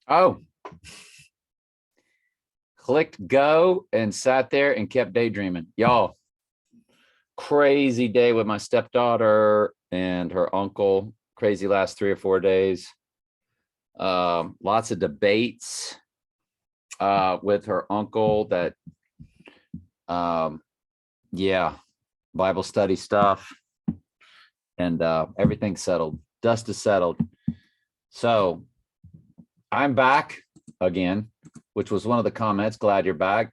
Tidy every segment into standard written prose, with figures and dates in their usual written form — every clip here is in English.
Oh, clicked go and sat there and kept daydreaming. Y'all, crazy day with my stepdaughter and her uncle. Crazy last 3 or 4 days. Lots of debates with her uncle that, um, yeah, Bible study stuff, and everything's settled. Dust is settled. So I'm back again, which was one of the comments. Glad you're back.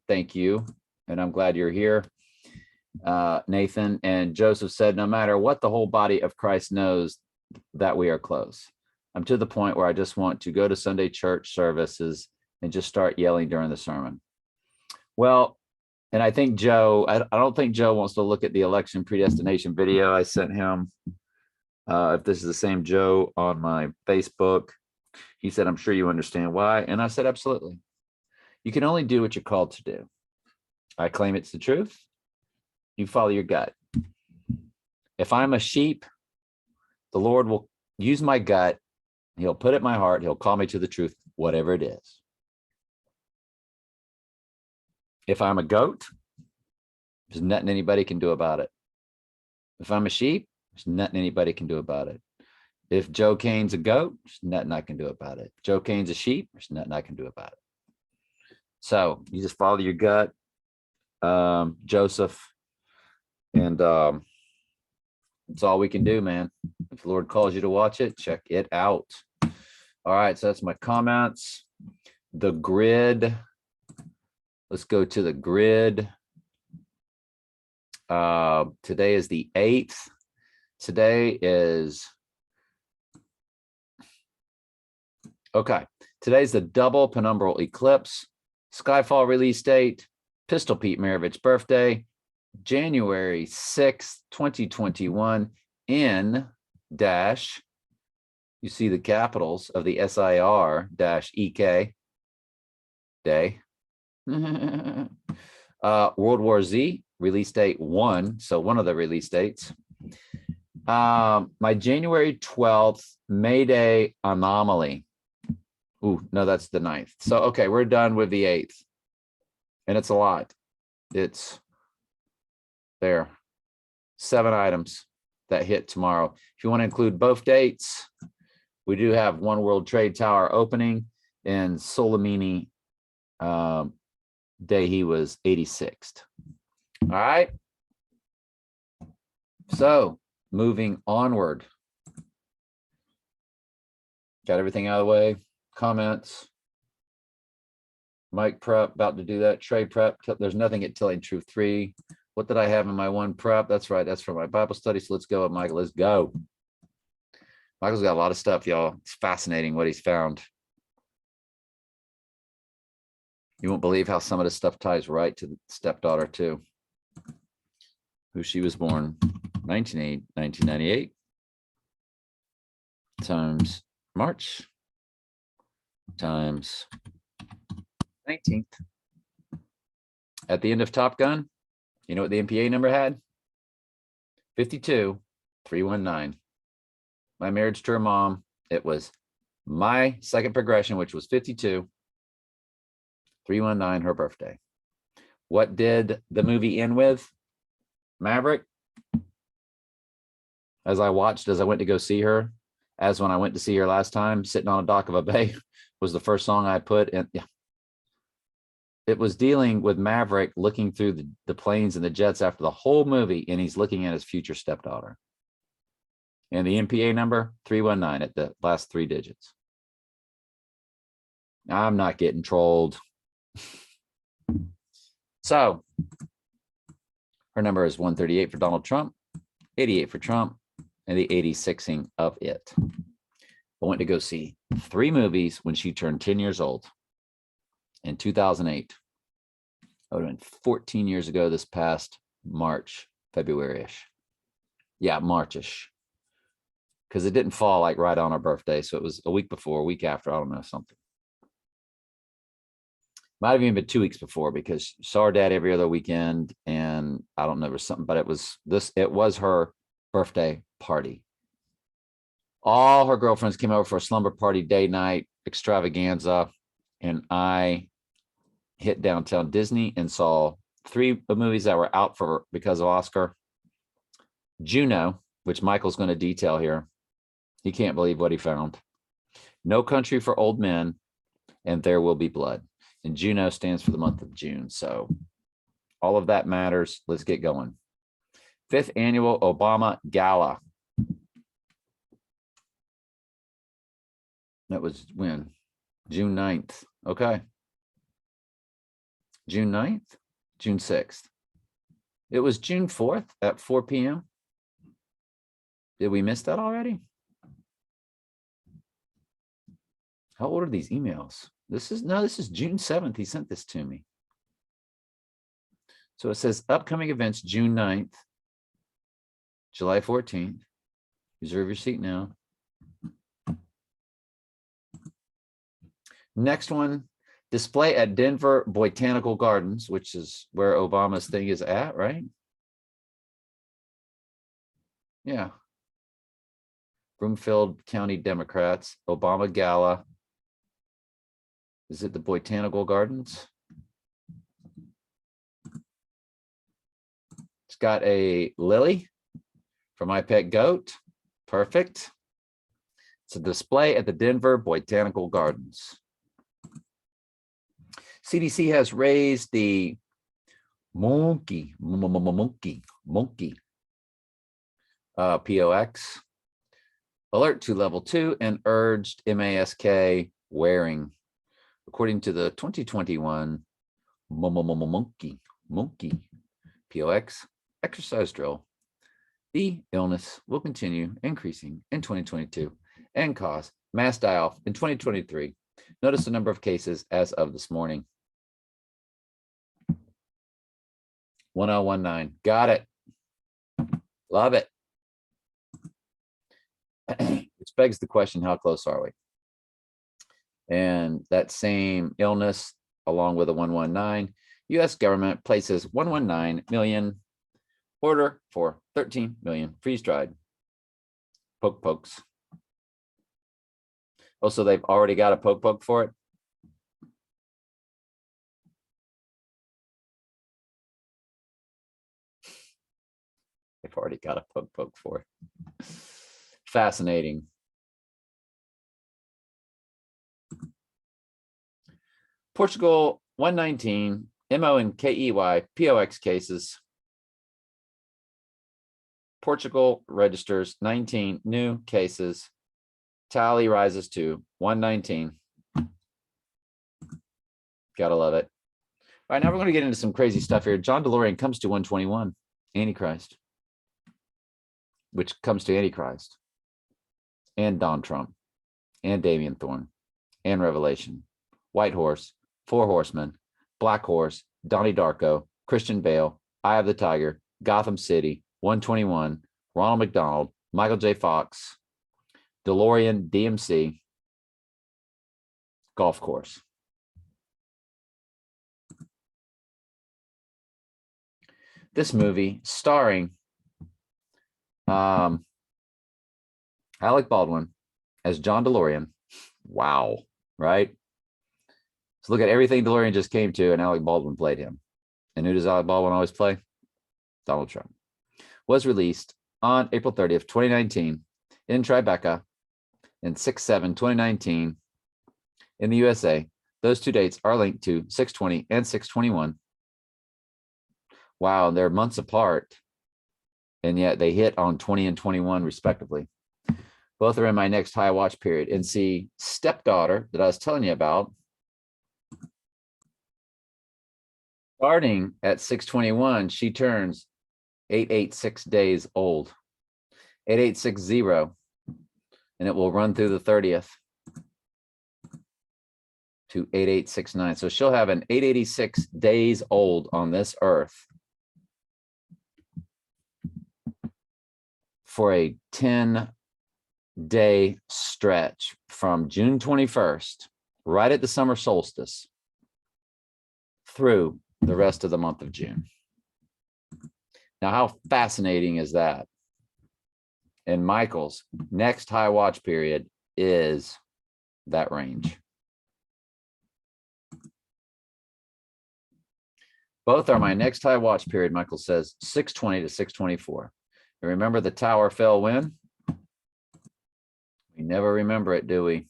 Thank you. And I'm glad you're here. Nathan and Joseph said, no matter what, the whole body of Christ knows that we are close. I'm to the point where I just want to go to Sunday church services and just start yelling during the sermon. Well, and I think Joe, I don't think Joe wants to look at the election predestination video I sent him. If this is the same Joe on my Facebook, he said, I'm sure you understand why. And I said, absolutely. You can only do what you're called to do. I claim it's the truth. You follow your gut. If I'm a sheep, the Lord will use my gut. He'll put it in my heart. He'll call me to the truth, whatever it is. If I'm a goat, there's nothing anybody can do about it. If I'm a sheep, there's nothing anybody can do about it. If Joe Kane's a goat, there's nothing I can do about it. If Joe Kane's a sheep, there's nothing I can do about it. So you just follow your gut, Joseph, and that's all we can do, man. If the Lord calls you to watch it, check it out. All right, so that's my comments. The grid. Let's go to the grid. Today is the 8th. Today is, okay. Today's the double penumbral eclipse, Skyfall release date, Pistol Pete Maravich's birthday, January 6th, 2021, in dash, you see the capitals of the SIR dash EK day. World War Z release date 1, so one of the release dates. My January 12th May Day anomaly. Ooh, no, that's the 9th. So, okay, we're done with the 8th. And it's a lot. It's there. 7 items that hit tomorrow. If you want to include both dates, we do have One World Trade Tower opening and Soleimani day he was 86th. All right. So moving onward. Got everything out of the way. Comments. Mike prep, about to do that. Trey prep. There's nothing at Telling Truth 3. What did I have in my one prep? That's right. That's for my Bible study. So let's go, Michael. Let's go. Michael's got a lot of stuff, y'all. It's fascinating what he's found. You won't believe how some of this stuff ties right to the stepdaughter too, who she was born 1998 times March times 19th. At the end of Top Gun, you know what the MPA number had? 52319. My marriage to her mom, it was my second progression, which was 52319, her birthday. What did the movie end with? Maverick. As I went to go see her, as when I went to see her last time, Sitting on a Dock of a Bay was the first song I put in. Yeah. It was dealing with Maverick looking through the planes and the jets after the whole movie, and he's looking at his future stepdaughter. And the MPA number, 319 at the last 3 digits. I'm not getting trolled. So her number is 138 for Donald Trump, 88 for Trump, and the 86ing of it. I went to go see 3 movies when she turned 10 years old in 2008. That would have been 14 years ago this past March, February-ish. Yeah, March-ish. Because it didn't fall like right on her birthday. So it was a week before, a week after, I don't know, something. Might have even been 2 weeks before, because she saw her dad every other weekend, and I don't know, there was something, but it was her birthday party. All her girlfriends came over for a slumber party day night. extravaganza, and I hit Downtown Disney and saw 3 movies that were out because of Oscar. Juno, which Michael's going to detail here. He can't believe what he found. No Country for Old Men, and There Will Be Blood. And Juno stands for the month of June. So all of that matters. Let's get going. 5th Annual Obama Gala. That was when? June 9th. Okay. June 9th? June 6th. It was June 4th at 4 p.m. Did we miss that already? How old are these emails? This is June 7th. He sent this to me. So it says upcoming events, June 9th, July 14th. Reserve your seat now. Next one, display at Denver Botanical Gardens, which is where Obama's thing is at, right? Yeah. Broomfield County Democrats, Obama Gala. Is it the Botanical Gardens? It's got a lily for my pet goat. Perfect. It's a display at the Denver Botanical Gardens. CDC has raised the monkey POX alert to level 2 and urged mask wearing, according to the 2021 monkey POX exercise drill. The illness will continue increasing in 2022 and cause mass die-off in 2023. Notice the number of cases as of this morning. 1019. Got it. Love it. Which begs the question, how close are we? And that same illness, along with a 119, U.S. government places 119 million order for 13 million freeze-dried pokes. Also, they've already got a poke for it. They've already got a poke for it. Fascinating. Portugal 119 MO and KEY POX cases. Portugal registers 19 new cases. Tally rises to 119. Gotta love it. All right, now we're going to get into some crazy stuff here. John DeLorean comes to 121. Antichrist. Which comes to Antichrist. And Don Trump. And Damian Thorne. And Revelation. White Horse. 4 Horsemen. Black Horse. Donnie Darko. Christian Bale. Eye of the Tiger. Gotham City. 121. Ronald McDonald. Michael J. Fox. DeLorean, DMC, golf course. This movie starring Alec Baldwin as John DeLorean. Wow, right? So look at everything DeLorean just came to, and Alec Baldwin played him. And who does Alec Baldwin always play? Donald Trump. Was released on April 30th, 2019 in Tribeca, and 6/7/2019 in the USA. Those 2 dates are linked to 6/20 and 6/21. Wow, they're months apart, and yet they hit on 20 and 21 respectively. Both are in my next high watch period. And see, Stepdaughter that I was telling you about, starting at 6/21, she turns 886 days old. 8860. And it will run through the 30th to 8869. So she'll have an 886 days old on this earth for a 10-day stretch from June 21st, right at the summer solstice, through the rest of the month of June. Now, how fascinating is that? And Michael's next high watch period is that range. Both are my next high watch period, Michael says, 620 to 624. And remember the tower fell when? We never remember it, do we?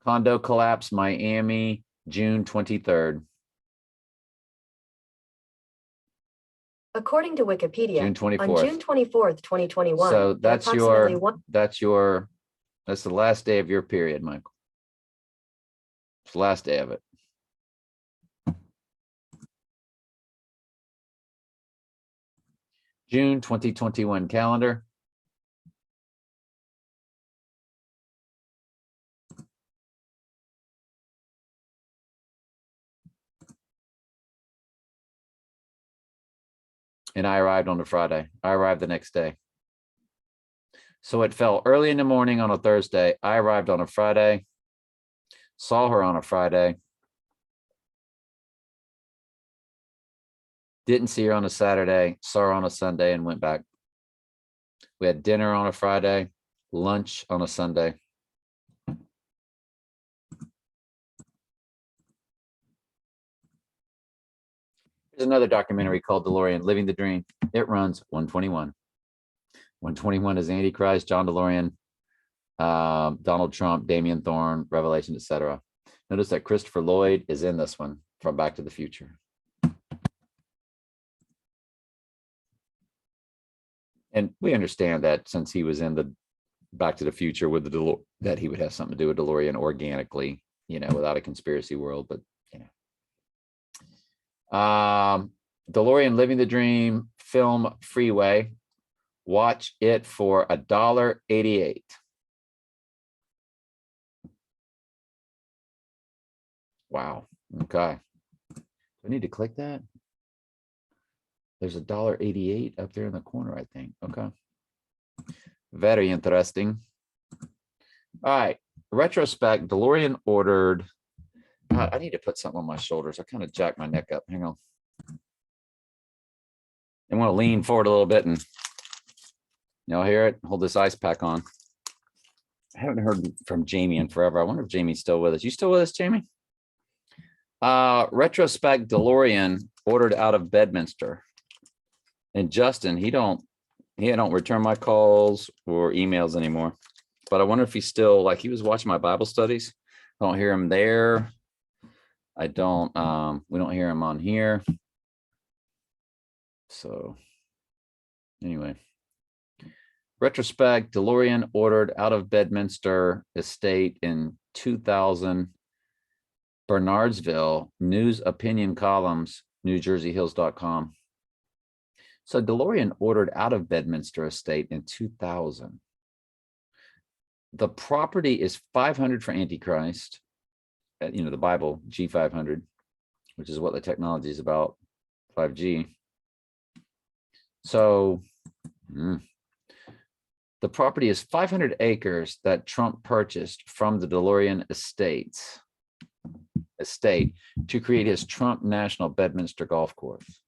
Condo collapse, Miami, June 23rd. According to Wikipedia, June 24th. on June 24th, 2021. So that's the last day of your period, Michael. It's the last day of it. June 2021 calendar. And I arrived on a Friday. I arrived the next day. So it fell early in the morning on a Thursday. I arrived on a Friday, saw her on a Friday, didn't see her on a Saturday, saw her on a Sunday and went back. We had dinner on a Friday, lunch on a Sunday. There's another documentary called DeLorean, Living the Dream. It runs 121. 121 is Antichrist, John DeLorean, Donald Trump, Damian Thorne, Revelation, etc. Notice that Christopher Lloyd is in this one from Back to the Future. And we understand that since he was in the Back to the Future with the DeLorean, that he would have something to do with DeLorean organically, you know, without a conspiracy world, but you know. DeLorean Living the Dream film Freeway. Watch it for $1.88. Wow. Okay. Do I need to click that? There's $1.88 up there in the corner, I think. Okay. Very interesting. All right. Retrospect, DeLorean ordered. I need to put something on my shoulders. I kind of jacked my neck up. Hang on. I want to lean forward a little bit and y'all hear it? Hold this ice pack on. I haven't heard from Jamie in forever. I wonder if Jamie's still with us. You still with us, Jamie? Retrospect, DeLorean ordered out of Bedminster. And Justin, he don't return my calls or emails anymore. But I wonder if he's still, like, he was watching my Bible studies. I don't hear him there. We don't hear him on here. So anyway, retrospect, DeLorean ordered out of Bedminster estate in 2000. Bernardsville, news opinion columns, NewJerseyHills.com. So DeLorean ordered out of Bedminster estate in 2000. The property is 500 for Antichrist. You know, the Bible, G500, which is what the technology is about, 5G. So the property is 500 acres that Trump purchased from the DeLorean estate to create his Trump National Bedminster Golf Course.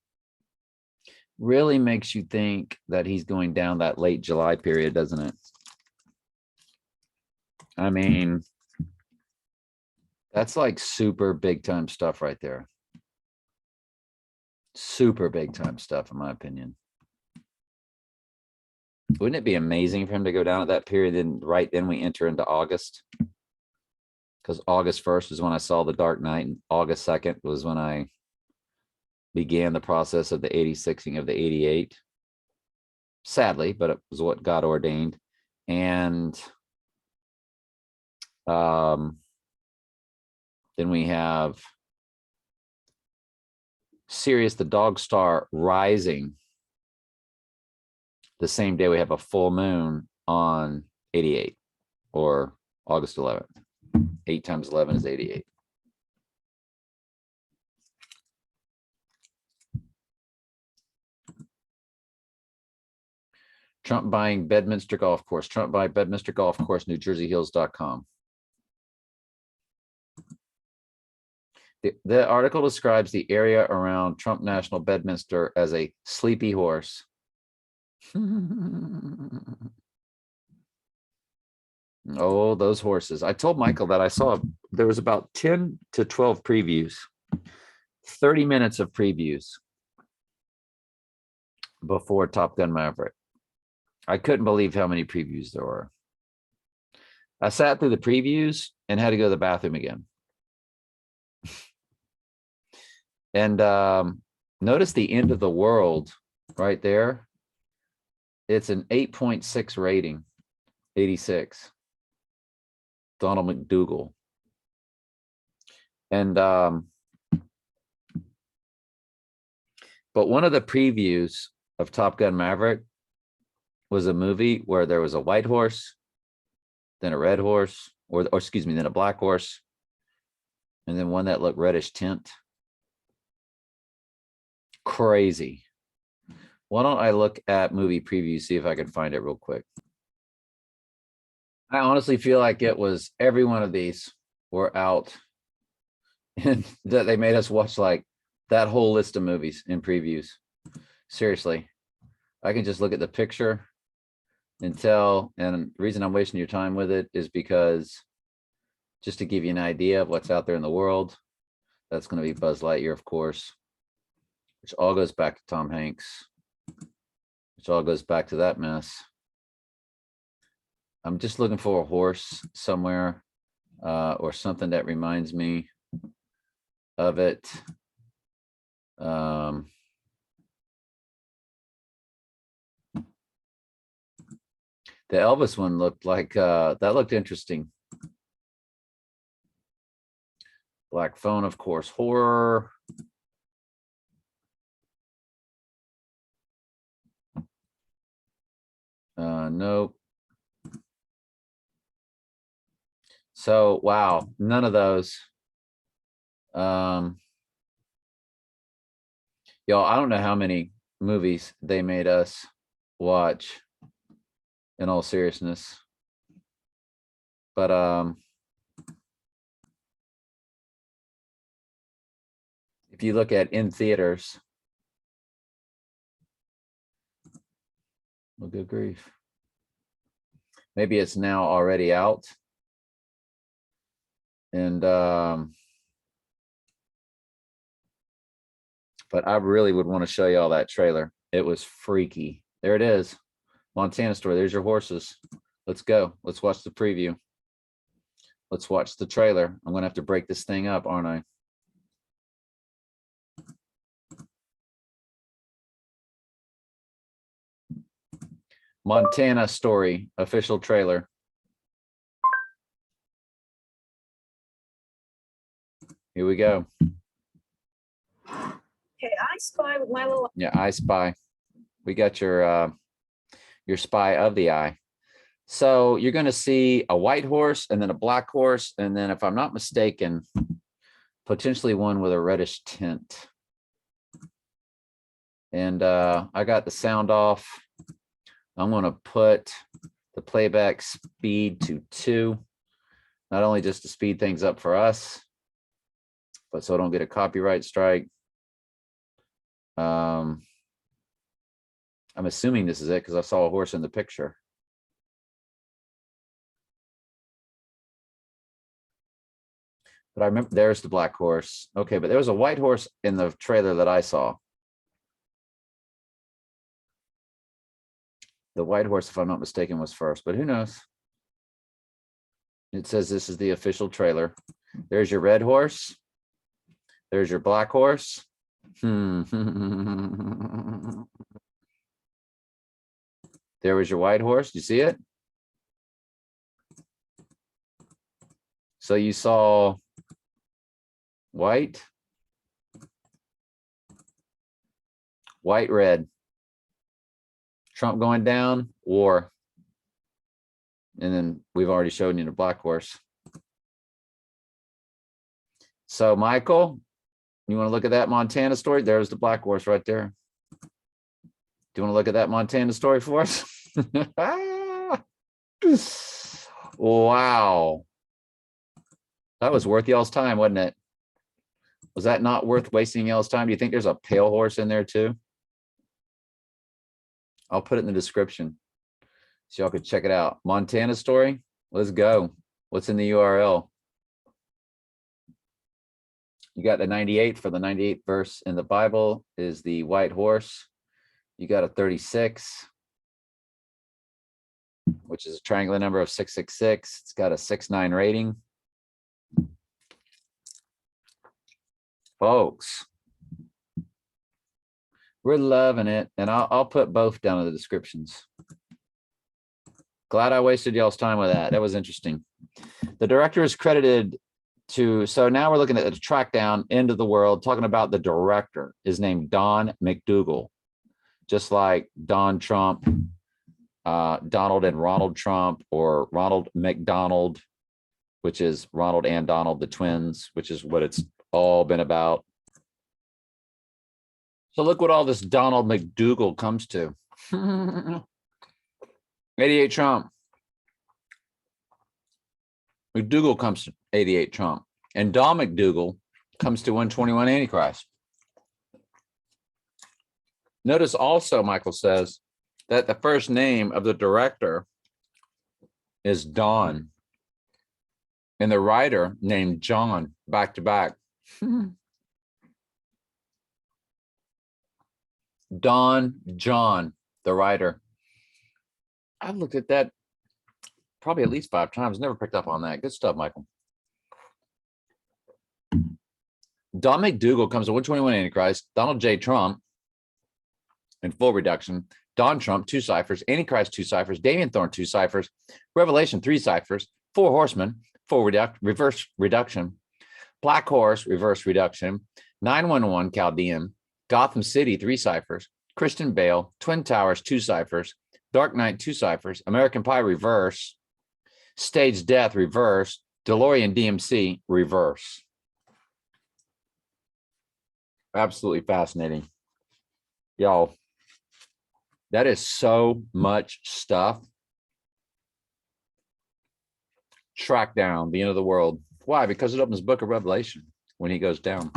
Really makes you think that he's going down that late July period, doesn't it? I mean, that's like super big time stuff right there. Super big time stuff, in my opinion. Wouldn't it be amazing for him to go down at that period? And right then we enter into August. Because August 1st is when I saw The Dark Knight, and August 2nd was when I began the process of the 86ing of the 88. Sadly, but it was what God ordained. And then we have Sirius the Dog Star rising. The same day we have a full moon on 88, or August 11th. 8 times 11 is 88. Trump buying Bedminster Golf Course. Trump buying Bedminster Golf Course, NewJerseyHills.com. The article describes the area around Trump National Bedminster as a sleepy horse. Oh, those horses. I told Michael that I saw there was about 10 to 12 previews, 30 minutes of previews before Top Gun Maverick. I couldn't believe how many previews there were. I sat through the previews and had to go to the bathroom again. And notice the end of the world right there. It's an 8.6 rating, 86. Donald McDougall. And but one of the previews of Top Gun Maverick was a movie where there was a white horse, then a red horse, or excuse me, then a black horse, and then one that looked reddish tint. Crazy. Why don't I look at movie previews, see if I can find it real quick. I honestly feel like it was every one of these were out and that they made us watch like that whole list of movies in previews. Seriously, I can just look at the picture and tell, and the reason I'm wasting your time with it is because just to give you an idea of what's out there in the world, that's going to be Buzz Lightyear, of course, which all goes back to Tom Hanks, which all goes back to that mess. I'm just looking for a horse somewhere or something that reminds me of it. The Elvis one looked like that looked interesting. Black Phone, of course, horror. Nope. So wow, none of those. Y'all, I don't know how many movies they made us watch, in all seriousness. But if you look at in theaters, well, good grief. Maybe it's now already out. And but I really would want to show you all that trailer. It was freaky. There it is. Montana Story. There's your horses. Let's go. Let's watch the preview. Let's watch the trailer. I'm going to have to break this thing up, aren't I? Montana Story official trailer. Here we go. Okay, I Spy with my little. Yeah, I Spy. We got your spy of the eye. So you're going to see a white horse and then a black horse. And then if I'm not mistaken, potentially one with a reddish tint. And I got the sound off. I'm going to put the playback speed to 2, not only just to speed things up for us, but so I don't get a copyright strike. I'm assuming this is it because I saw a horse in the picture. But I remember there's the black horse. Okay, but there was a white horse in the trailer that I saw. The white horse, if I'm not mistaken, was first, but who knows? It says this is the official trailer. There's your red horse. There's your black horse. There was your white horse. You see it? So you saw white, white, red. Trump going down, war. And then we've already shown you the black horse. So Michael, you want to look at that Montana Story? There's the black horse right there. Do you want to look at that Montana Story for us? Wow. That was worth y'all's time, wasn't it? Was that not worth wasting y'all's time? Do you think there's a pale horse in there too? I'll put it in the description so y'all could check it out. Montana Story. Let's go. What's in the URL? You got the 98 for the 98th verse in the Bible is the white horse. You got a 36, which is a triangular number of 666. It's got a 6.9 rating. Folks, we're loving it. And I'll put both down in the descriptions. Glad I wasted y'all's time with that. That was interesting. The director is credited to, so now we're looking at the track down End of the World, talking about the director is named Don McDougal, just like Don Trump, Donald and Ronald Trump, or Ronald McDonald, which is Ronald and Donald, the twins, which is what it's all been about. So look what all this Donald McDougal comes to. 88 Trump. McDougal comes to 88 Trump. And Don McDougal comes to 121 Antichrist. Notice also, Michael says, that the first name of the director is Don. And the writer named John, back to back. Don John, the writer. I've looked at that probably at least 5 times. Never picked up on that. Good stuff, Michael. Don McDougal comes to 121 Antichrist. Donald J. Trump in full reduction. Don Trump, 2 ciphers. Antichrist, 2 ciphers. Damian Thorne, 2 ciphers. Revelation, 3 ciphers. 4 horsemen, full reverse reduction. Black Horse, reverse reduction. 911 Chaldean. Gotham City, 3 ciphers. Christian Bale, Twin Towers, 2 ciphers. Dark Knight, 2 ciphers. American Pie, reverse. Stage Death, reverse. DeLorean DMC, reverse. Absolutely fascinating. Y'all, that is so much stuff. Track down the end of the world. Why? Because it opens Book of Revelation when he goes down.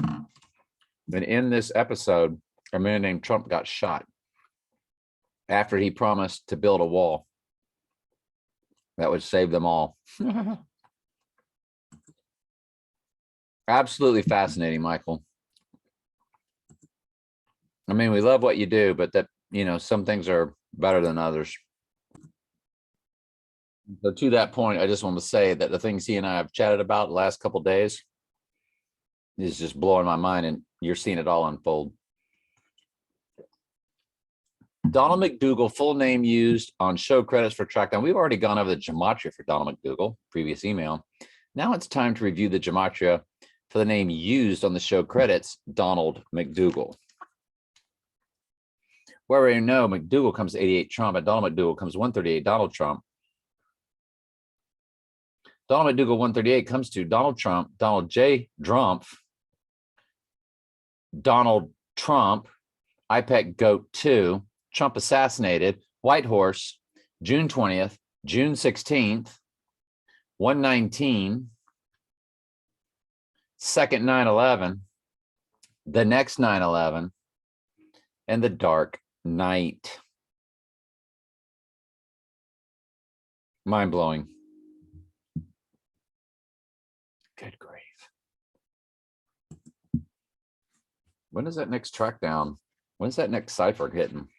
And in this episode, a man named Trump got shot after he promised to build a wall that would save them all. Absolutely fascinating, Michael. I mean, we love what you do, but that, you know, some things are better than others. So to that point, I just want to say that the things he and I have chatted about the last couple of days is just blowing my mind, and you're seeing it all unfold. Donald McDougal, full name used on show credits for Trackdown. We've already gone over the gematria for Donald McDougal, previous email. Now it's time to review the gematria for the name used on the show credits, Donald McDougal. Where we know McDougal comes to 88 Trump, and Donald McDougal comes to 138 Donald Trump. Donald McDougal 138 comes to Donald Trump, Donald J. Drumpf, Donald Trump, IPEC Goat 2, Trump assassinated, White Horse, June 20th, June 16th, 119, second 9/11, the next 9/11, and the Dark Knight. Mind-blowing. Good grief. When is that next track down? When's that next cipher hitting?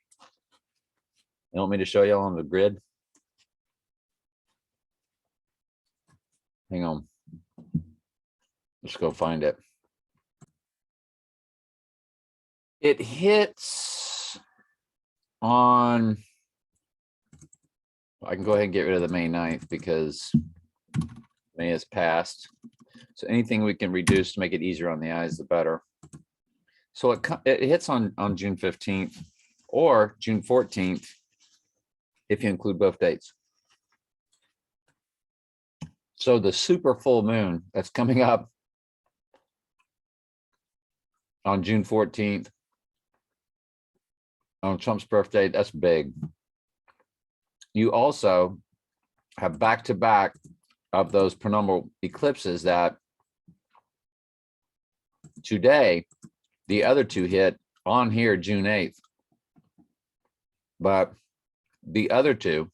You want me to show y'all on the grid? Hang on. Let's go find it. It hits on, I can go ahead and get rid of the May 9th because May has passed. So anything we can reduce to make it easier on the eyes, the better. So it hits on June 15th or June 14th, if you include both dates. So the super full moon that's coming up on June 14th, on Trump's birthday, that's big. You also have back-to-back of those penumbral eclipses that today, the other two hit on here June 8th. But the other two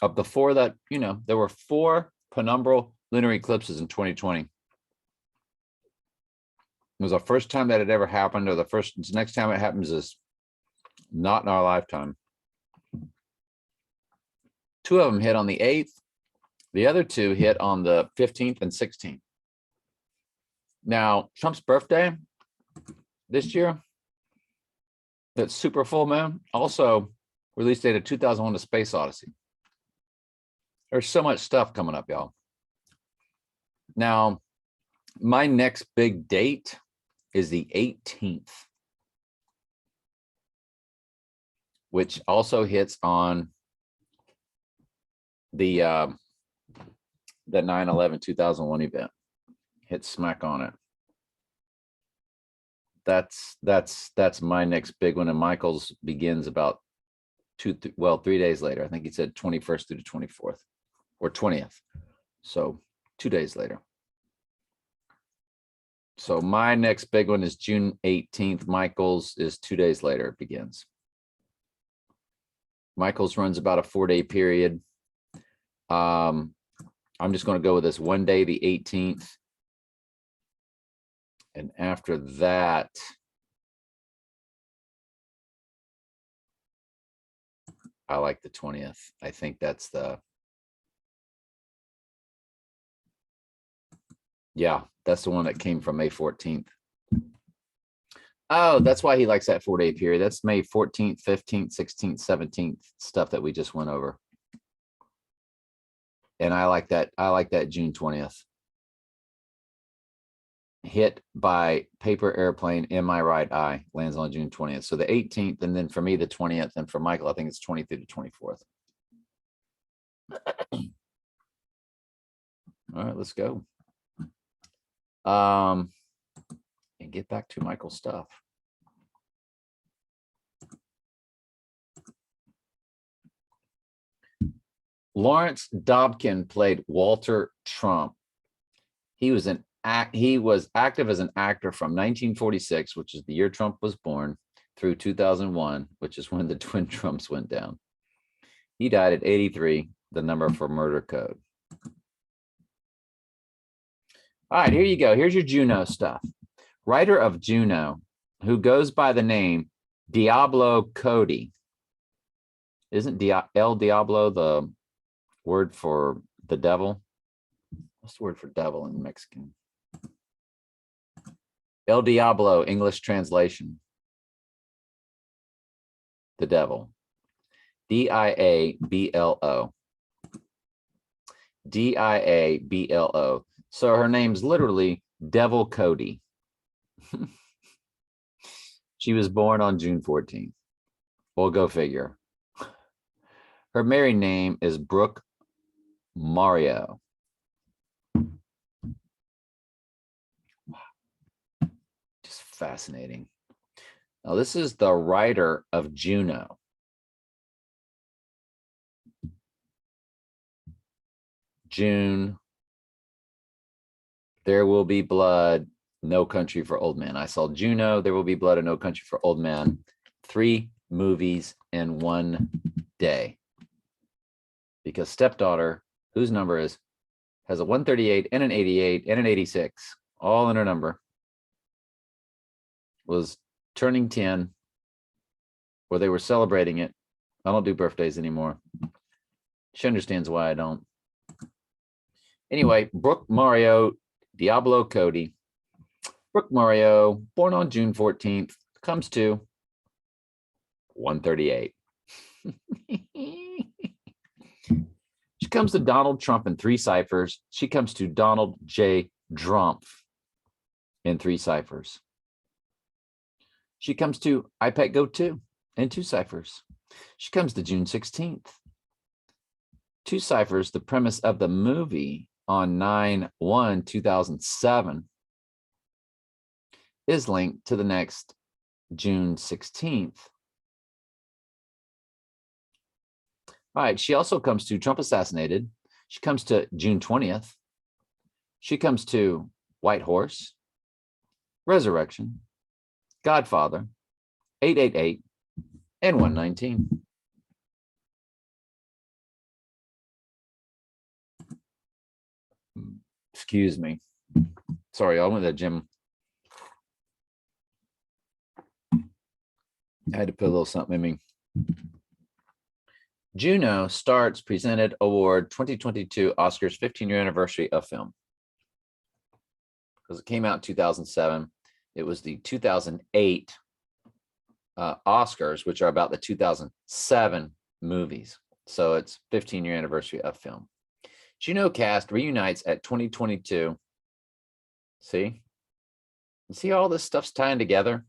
of the four that, there were 4 penumbral lunar eclipses in 2020. It was the first time that had ever happened, or the next time it happens is not in our lifetime. 2 of them hit on the 8th. The other 2 hit on the 15th and 16th. Now, Trump's birthday this year, that super full moon, also release date of 2001: A Space Odyssey. There's so much stuff coming up, y'all. Now, my next big date is the 18th, which also hits on the 9/11/2001 event. Hit smack on it. That's my next big one, and Michael's begins about 3 days later. I think he said 21st through the 24th or 20th, so 2 days later. So my next big one is June 18th. Michael's is 2 days later. It begins. Michael's runs about a 4-day period. I'm just going to go with this one day, the 18th. And after that, I like the 20th. I think that's that's the one that came from May 14th. Oh, that's why he likes that 4-day period. That's May 14th, 15th, 16th, 17th stuff that we just went over. And I like that. I like that June 20th. Hit by paper airplane in my right eye, lands on June 20th. So the 18th, and then for me, the 20th, and for Michael, I think it's 23rd to 24th. All right, let's go. And get back to Michael's stuff. Lawrence Dobkin played Walter Trump. He was active as an actor from 1946, which is the year Trump was born, through 2001, which is when the twin Trumps went down. He died at 83, the number for murder code. All right, here you go. Here's your Juno stuff. Writer of Juno, who goes by the name Diablo Cody. Isn't El Diablo the word for the devil? What's the word for devil in Mexican? El Diablo, English translation. The devil. Diablo. Diablo. So her name's literally Devil Cody. She was born on June 14th. We'll go figure. Her married name is Brooke Mario. Just fascinating. Now, this is the writer of Juno. June. There Will Be Blood, No Country for Old Men. I saw Juno, There Will Be Blood, and No Country for Old Men. 3 movies in one day. Because stepdaughter, whose number has a 138 and an 88 and an 86, all in her number, was turning 10, or they were celebrating it. I don't do birthdays anymore. She understands why I don't. Anyway, Brooke Mario, Diablo Cody. Brooke Mario, born on June 14th, comes to 138. She comes to Donald Trump in 3 ciphers. She comes to Donald J. Drumpf in 3 ciphers. She comes to iPad Go 2 in 2 ciphers. She comes to June 16th. 2 ciphers, the premise of the movie on 9/1/2007 is linked to the next June 16th. All right, she also comes to Trump assassinated. She comes to June 20th. She comes to White Horse, Resurrection, Godfather, 888, and 119. Excuse me. Sorry, I went to the gym. I had to put a little something in me. Juno starts presented award 2022 Oscars 15-year anniversary of film. Because it came out in 2007. It was the 2008 Oscars, which are about the 2007 movies. So it's 15-year anniversary of film. Juno cast reunites at 2022. See? You see all this stuff's tying together?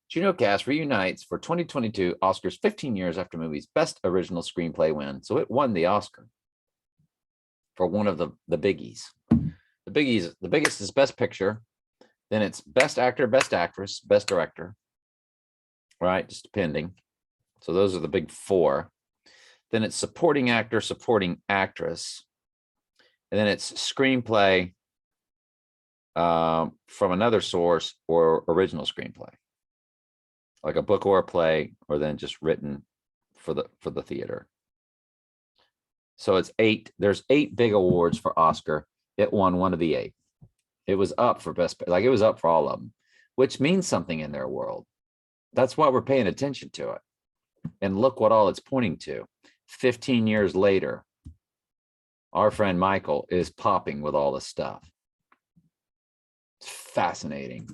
Juno cast reunites for 2022 Oscars 15 years after movie's best original screenplay win. So it won the Oscar for one of the biggies. The biggest is best picture. Then it's best actor, best actress, best director. Right, just depending. So those are the big four. Then it's supporting actor, supporting actress. And then it's screenplay from another source or original screenplay. Like a book or a play, or then just written for the theater. So it's 8. There's 8 big awards for Oscar. It won one of the 8. It was up for best, like it was up for all of them, which means something in their world. That's why we're paying attention to it. And look what all it's pointing to. 15 years later, our friend Michael is popping with all this stuff. It's fascinating.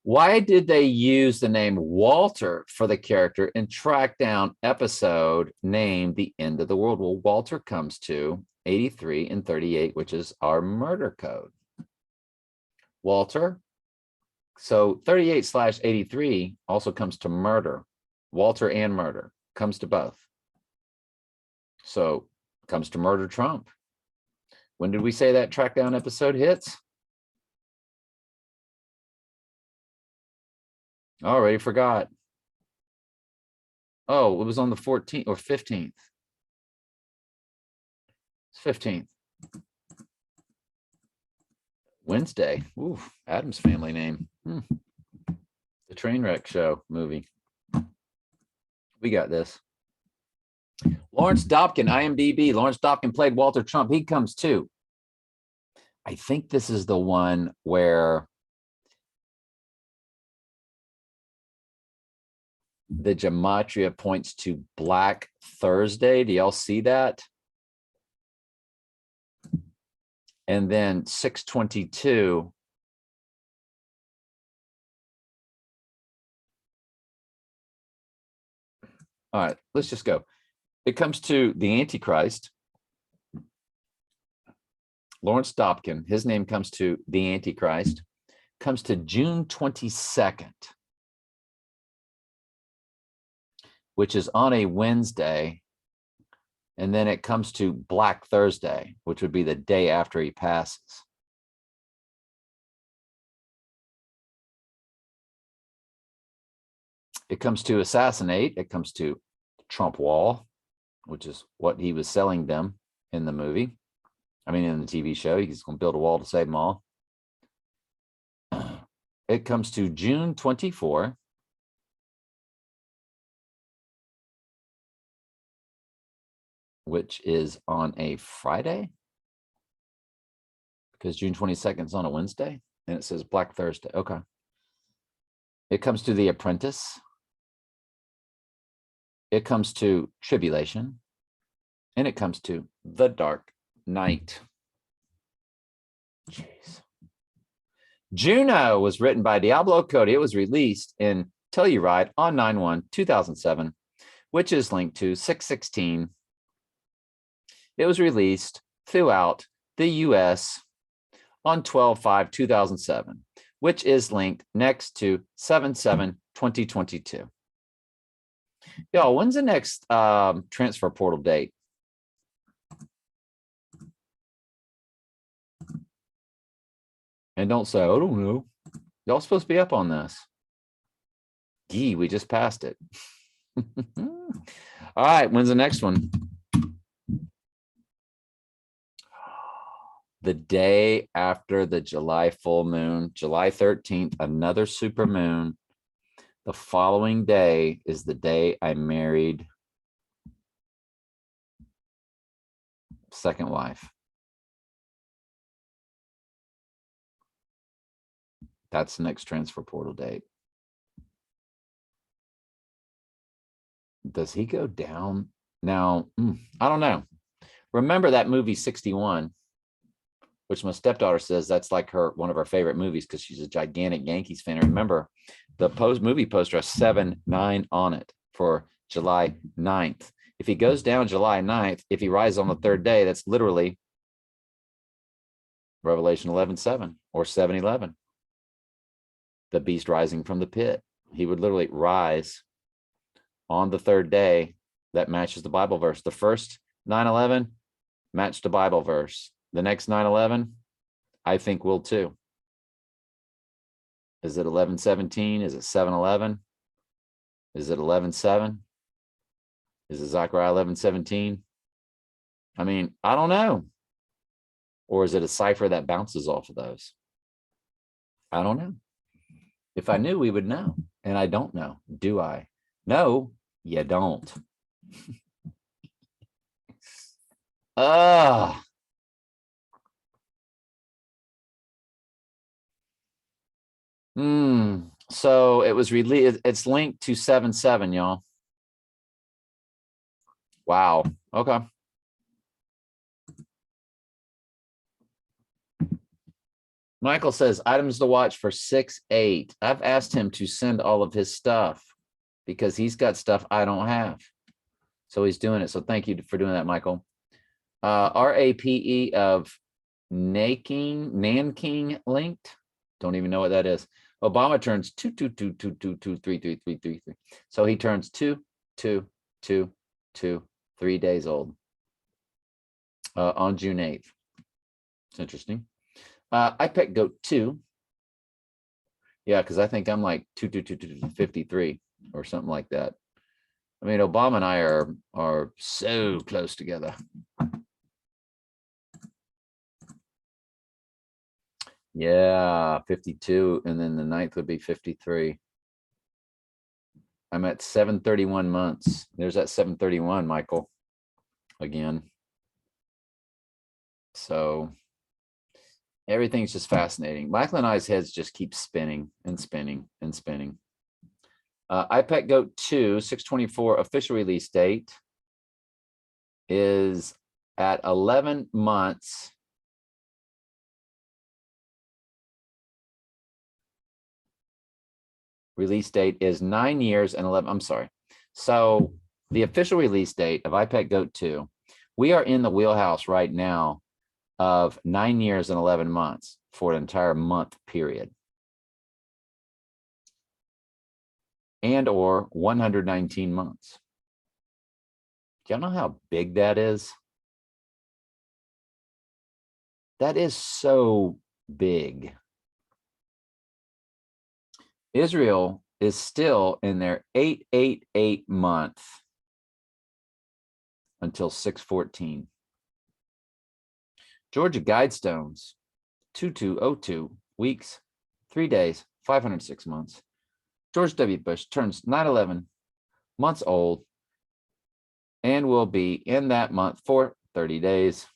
Why did they use the name Walter for the character and track down episode named The End of the World? Well, Walter comes to 83 and 38, which is our murder code. Walter. So 38/83 also comes to murder. Walter and murder comes to both. So comes to murder Trump. When did we say that track down episode hits? Already forgot. Oh, it was on the 14th or 15th. It's 15th. Wednesday. Ooh, Addams Family name. The Trainwreck Show movie. We got this. Lawrence Dobkin, IMDb. Lawrence Dobkin played Walter Trump. He comes too. I think this is the one where the gematria points to Black Thursday. Do y'all see that? And then 622. All right, let's just go. It comes to the Antichrist. Lawrence Dobkin, his name comes to the Antichrist, comes to June 22nd, which is on a Wednesday. And then it comes to Black Thursday, which would be the day after he passes. It comes to assassinate. It comes to Trump Wall, which is what he was selling them in the movie. I mean, in the TV show, he's going to build a wall to save them all. It comes to June 24. Which is on a Friday, because June 22nd is on a Wednesday, and it says Black Thursday. Okay. It comes to The Apprentice. It comes to Tribulation, and it comes to The Dark Knight. Jeez. Juno was written by Diablo Cody. It was released in Telluride on 9/1/2007, which is linked to 6/16. It was released throughout the US on 12/5/2007, which is linked next to 7/7/2022. Y'all, when's the next transfer portal date? And don't say, I don't know. Y'all supposed to be up on this. Gee, we just passed it. All right, when's the next one? The day after the July full moon, July 13th, another super moon. The following day is the day I married second wife. That's the next transfer portal date. Does he go down now? I don't know. Remember that movie 61, which my stepdaughter says that's like one of her favorite movies because she's a gigantic Yankees fan. And remember, the movie poster has 7-9 on it for July 9th. If he goes down July 9th, if he rises on the third day, that's literally Revelation 11:7 or 7:11. The beast rising from the pit. He would literally rise on the third day. That matches the Bible verse. The first 9/11 matched the Bible verse. The next 9/11, I think will too. Is it 11:17? Is it 7:11? Is it 11:7? Is it Zechariah 11:17? I mean, I don't know. Or is it a cipher that bounces off of those? I don't know. If I knew, we would know. And I don't know. Do I? No, you don't. So it was released. It's linked to 7/7, y'all. Wow. Okay. Michael says items to watch for 6/8. I've asked him to send all of his stuff because he's got stuff I don't have. So he's doing it. So thank you for doing that, Michael. RAPE of Nanking linked. Don't even know what that is. Obama turns 2. So he turns 2, 3 days old on June 8th. It's interesting. I picked goat 2. Yeah, because I think I'm like 53 or something like that. I mean, Obama and I are so close together. Yeah, 52, and then the 9th would be 53. I'm at 731 months. There's that 731, Michael, again. So everything's just fascinating. Michael and I's heads just keep spinning and spinning and spinning. IPEC GOAT 2, 6/24 official release date is at 11 months. Release date is 9 years and 11. I'm sorry. So the official release date of IPEC GOAT 2, we are in the wheelhouse right now of 9 years and 11 months for an entire month period. And or 119 months. Do y'all know how big that is? That is so big. Israel is still in their 888 month until 6/14. Georgia Guidestones, 2202 weeks, 3 days, 506 months. George W. Bush turns 9/11 months old and will be in that month for 30 days.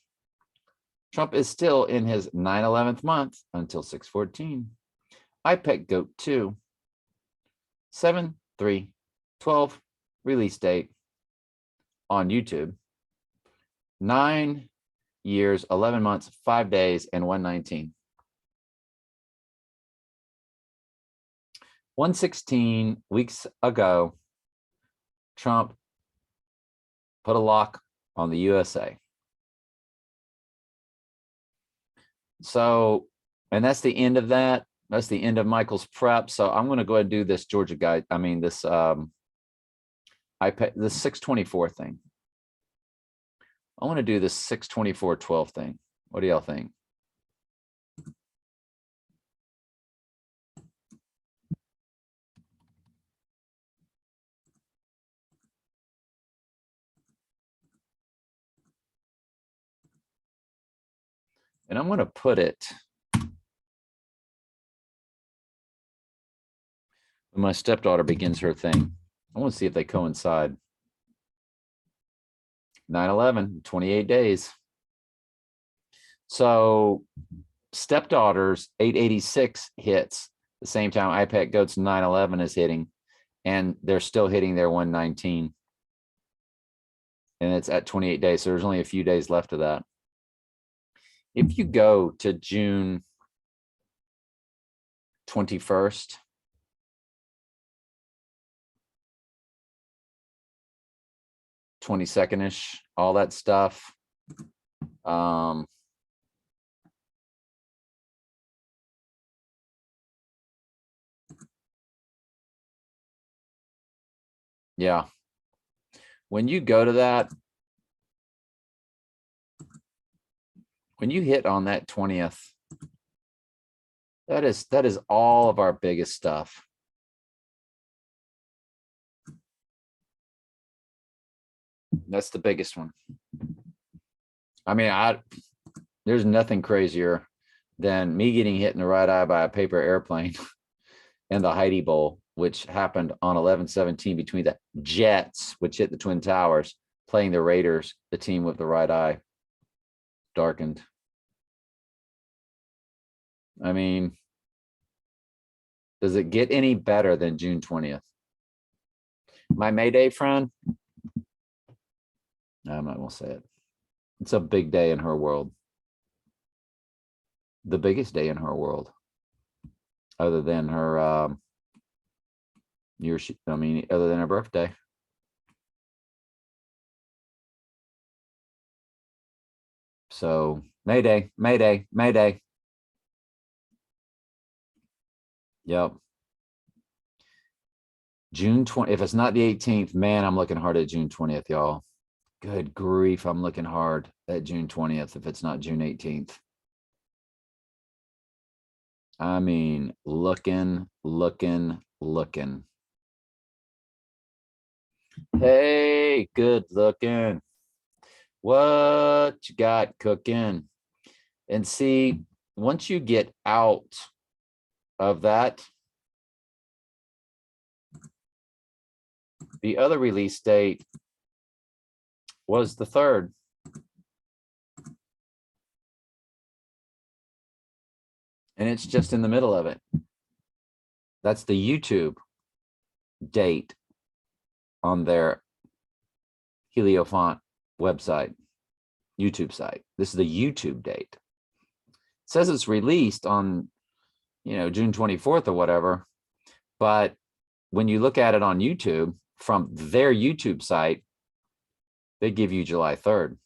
Trump is still in his 9/11th month until 6/14. IPEC GOAT 2, 7/3/12 release date on YouTube. 9 years, 11 months, 5 days, and 119. 116 weeks ago, Trump put a lock on the USA. So, and that's the end of that. That's the end of Michael's prep. So I'm going to go ahead and do this Georgia guide. I mean, this iPad, the 6/24 thing. I want to do this 6/24/12 thing. What do y'all think? And I'm going to put it when my stepdaughter begins her thing. I want to see if they coincide. 9/11, 28 days. So stepdaughter's 886 hits the same time iPad Goat's 911 is hitting, and they're still hitting their 119. And it's at 28 days. So there's only a few days left of that. If you go to June 21st, '22nd-ish, all that stuff. Yeah. When you go to that, when you hit on that 20th, that is all of our biggest stuff. That's the biggest one. I mean, there's nothing crazier than me getting hit in the right eye by a paper airplane and the Heidi Bowl, which happened on 11/17 between the Jets, which hit the Twin Towers, playing the Raiders, the team with the right eye darkened. I mean, does it get any better than June 20th? My Mayday friend? No, I'm not gonna say it. It's a big day in her world. The biggest day in her world. Other than her other than her birthday. So Mayday, Mayday, Mayday. Yep. June 20th. If it's not the 18th, man, I'm looking hard at June 20th, y'all. Good grief, I'm looking hard at June 20th if it's not June 18th. I mean, looking. Hey, good looking. What you got cooking? And see, once you get out of that, the other release date was the 3rd. And it's just in the middle of it. That's the YouTube date on their Heliofont website, YouTube site. This is the YouTube date. It says it's released on, June 24th or whatever. But when you look at it on YouTube from their YouTube site, they give you July 3rd.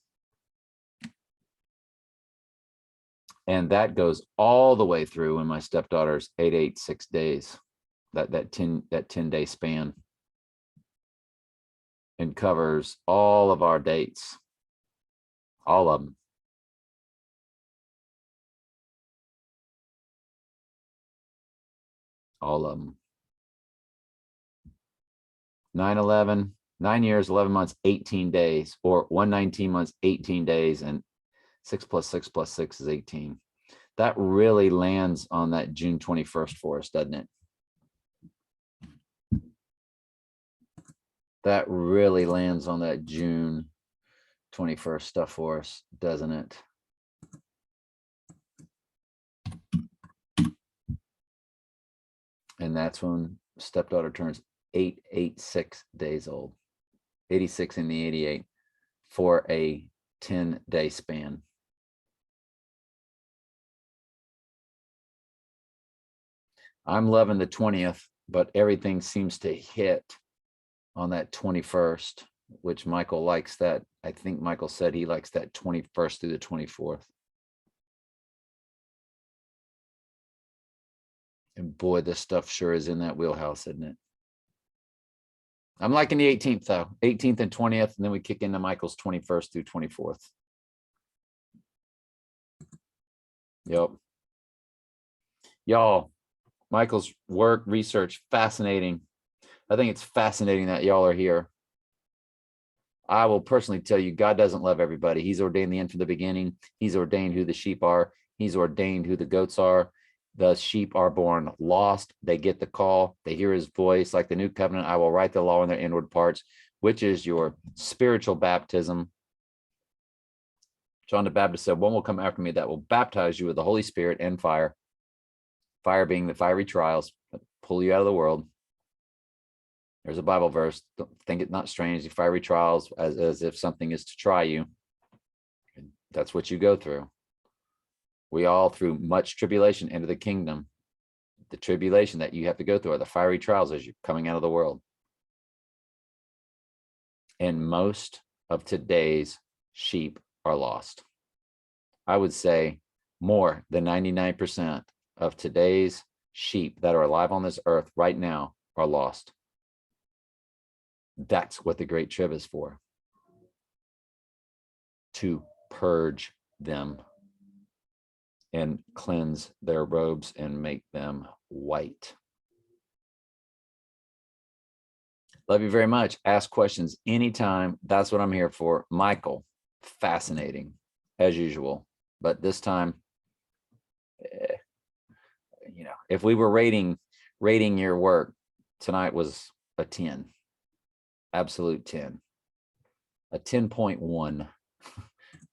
And that goes all the way through in my stepdaughter's 886 days, that 10-day span, and covers all of our dates, all of them. All of them. 9/11, 9 years, 11 months, 18 days, or 119 months, 18 days, and 6 + 6 + 6 is 18. That really lands on that June 21st for us, doesn't it? That really lands on that June 21st stuff for us, doesn't it? And that's when stepdaughter turns 886 days old, 86 in the 88 for a 10-day span. I'm loving the 20th, but everything seems to hit on that 21st, which Michael likes that. I think Michael said he likes that 21st through the 24th. And boy, this stuff sure is in that wheelhouse, isn't it? I'm liking the 18th though, 18th and 20th, and then we kick into Michael's 21st through 24th. Yep. Y'all, Michael's work, research, fascinating. I think it's fascinating that y'all are here. I will personally tell you, God doesn't love everybody. He's ordained the end from the beginning. He's ordained who the sheep are. He's ordained who the goats are. The sheep are born lost. They get the call. They hear his voice. Like the new covenant, I will write the law in their inward parts, which is your spiritual baptism. John the Baptist said, one will come after me that will baptize you with the Holy Spirit and fire. Fire being the fiery trials that pull you out of the world. There's a Bible verse. Don't think it not strange. The fiery trials as if something is to try you. And that's what you go through. We all, through much tribulation, enter the kingdom. The tribulation that you have to go through are the fiery trials as you're coming out of the world. And most of today's sheep are lost. I would say more than 99% of today's sheep that are alive on this earth right now are lost. That's what the Great Trib is for. To purge them and cleanse their robes and make them white. Love you very much. Ask questions anytime. That's what I'm here for. Michael, fascinating as usual. But this time, if we were rating your work, tonight was a 10. Absolute 10. A 10.1.